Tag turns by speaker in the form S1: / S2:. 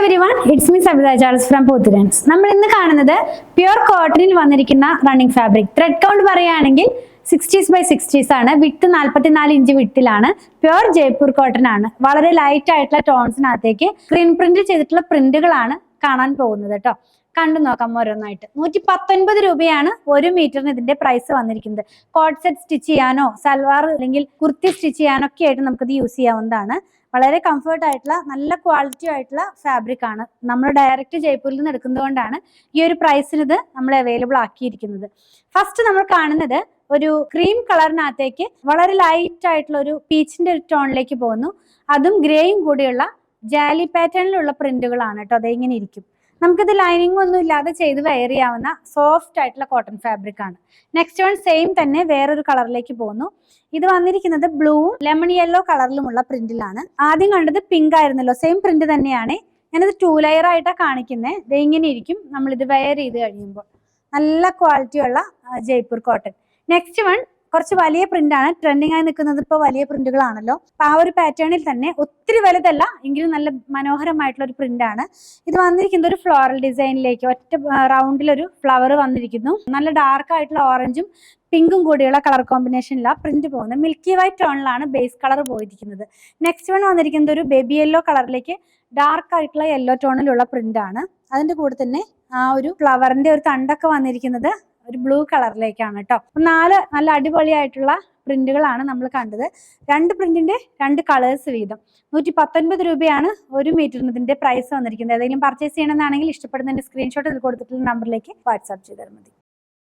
S1: everyone, it's me Sabitha Charles from Pothurans. നമ്മൾ ഇന്ന് കാണുന്നത് പ്യുർ കോട്ടണിൽ വന്നിരിക്കുന്ന റണ്ണിംഗ് ഫാബ്രിക്. ത്രെഡ് കൗണ്ട് പറയുകയാണെങ്കിൽ 60s by 60s ആണ്. വിട്ട് 44 ഇഞ്ച് വിട്ടിലാണ്. പ്യുർ ജയ്പൂർ കോട്ടൺ ആണ്. വളരെ ലൈറ്റ് ആയിട്ടുള്ള ടോൺസിനകത്തേക്ക് സ്ക്രീൻ പ്രിന്റ് ചെയ്തിട്ടുള്ള പ്രിന്റുകളാണ് കാണാൻ പോകുന്നത് കേട്ടോ. കണ്ടു നോക്കാം ഓരോന്നായിട്ട്. 119 രൂപയാണ് 1 മീറ്ററിന് ഇതിന്റെ പ്രൈസ് വന്നിരിക്കുന്നത്. കോട്ട് സെറ്റ് സ്റ്റിച്ച് ചെയ്യാനോ സൽവാർ അല്ലെങ്കിൽ കുർത്തി സ്റ്റിച്ച് ചെയ്യാനോ ഒക്കെ ആയിട്ട് നമുക്കിത് യൂസ് ചെയ്യാവുന്നതാണ്. വളരെ കംഫർട്ട് ആയിട്ടുള്ള നല്ല ക്വാളിറ്റി ആയിട്ടുള്ള ഫാബ്രിക് ആണ്. നമ്മൾ ഡയറക്റ്റ് ജയ്പൂരിൽ നിന്ന് എടുക്കുന്നത് കൊണ്ടാണ് ഈ ഒരു പ്രൈസിന് ഇത് നമ്മൾ അവൈലബിൾ ആക്കിയിരിക്കുന്നത്. ഫസ്റ്റ് നമ്മൾ കാണുന്നത് ഒരു ക്രീം കളറിനകത്തേക്ക് വളരെ ലൈറ്റ് ആയിട്ടുള്ള ഒരു പീച്ചിന്റെ ഒരു ടോണിലേക്ക് പോകുന്നു. അതും ഗ്രേയും കൂടിയുള്ള ജാലി പാറ്റേണിലുള്ള പ്രിന്റുകളാണ് കേട്ടോ. അതിങ്ങനെ ഇരിക്കും. നമുക്കിത് ലൈനിങ് ഒന്നും ഇല്ലാതെ ചെയ്ത് വെയർ ചെയ്യാവുന്ന സോഫ്റ്റ് ആയിട്ടുള്ള കോട്ടൺ ഫാബ്രിക് ആണ്. നെക്സ്റ്റ് വൺ സെയിം തന്നെ വേറൊരു കളറിലേക്ക് പോകുന്നു. ഇത് വന്നിരിക്കുന്നത് ബ്ലൂവും ലെമൺ യെല്ലോ കളറിലുമുള്ള പ്രിന്റിലാണ്. ആദ്യം കണ്ടത് പിങ്ക് ആയിരുന്നല്ലോ, സെയിം പ്രിന്റ് തന്നെയാണ്. ഞാനിത് 2 ലെയർ ആയിട്ടാണ് കാണിക്കുന്നത്. ഇത് ഇങ്ങനെ ഇരിക്കും നമ്മളിത് വെയർ ചെയ്ത് കഴിയുമ്പോൾ. നല്ല ക്വാളിറ്റിയുള്ള ജയ്പൂർ കോട്ടൺ. നെക്സ്റ്റ് വൺ കുറച്ച് വലിയ പ്രിന്റ് ആണ്. ട്രെൻഡിങ് ആയി നിൽക്കുന്നത് ഇപ്പോൾ വലിയ പ്രിന്റുകളാണല്ലോ. അപ്പൊ ആ ഒരു പാറ്റേണിൽ തന്നെ ഒത്തിരി വലുതല്ല എങ്കിലും നല്ല മനോഹരമായിട്ടുള്ള ഒരു പ്രിന്റ് ആണ്. ഇത് വന്നിരിക്കുന്നത് ഒരു ഫ്ലോറൽ ഡിസൈനിലേക്ക് ഒറ്റ റൗണ്ടിലൊരു ഫ്ലവർ വന്നിരിക്കുന്നു. നല്ല ഡാർക്ക് ആയിട്ടുള്ള ഓറഞ്ചും പിങ്കും കൂടിയുള്ള കളർ കോമ്പിനേഷനിലാണ് പ്രിന്റ് പോകുന്നത്. മിൽക്കി വൈറ്റ് ടോണിലാണ് ബേസ് കളർ പോയിരിക്കുന്നത്. നെക്സ്റ്റ് വൺ വന്നിരിക്കുന്നത് ഒരു ബേബി യെല്ലോ കളറിലേക്ക് ഡാർക്ക് ആയിട്ടുള്ള യെല്ലോ ടോണിലുള്ള പ്രിന്റ് ആണ്. അതിന്റെ കൂടെ തന്നെ ആ ഒരു ഫ്ലവറിന്റെ ഒരു തണ്ടൊക്കെ വന്നിരിക്കുന്നത് ഒരു ബ്ലൂ കളറിലേക്കാണ് കേട്ടോ. 4 നല്ല അടിപൊളിയായിട്ടുള്ള പ്രിന്റുകളാണ് നമ്മൾ കണ്ടത്. 2 പ്രിന്റിന്റെ 2 കളേഴ്സ് വീതം. 119 രൂപയാണ് 1 മീറ്ററിന് ഇതിന്റെ പ്രൈസ് വന്നിരിക്കുന്നത്. ഏതെങ്കിലും പർച്ചേസ് ചെയ്യണമെന്നാണെങ്കിൽ ഇഷ്ടപ്പെടുന്നതിന്റെ സ്ക്രീൻഷോട്ട് ഇതിൽ കൊടുത്തിട്ടുള്ള നമ്പറിലേക്ക് വാട്സാപ്പ് ചെയ്താൽ മതി.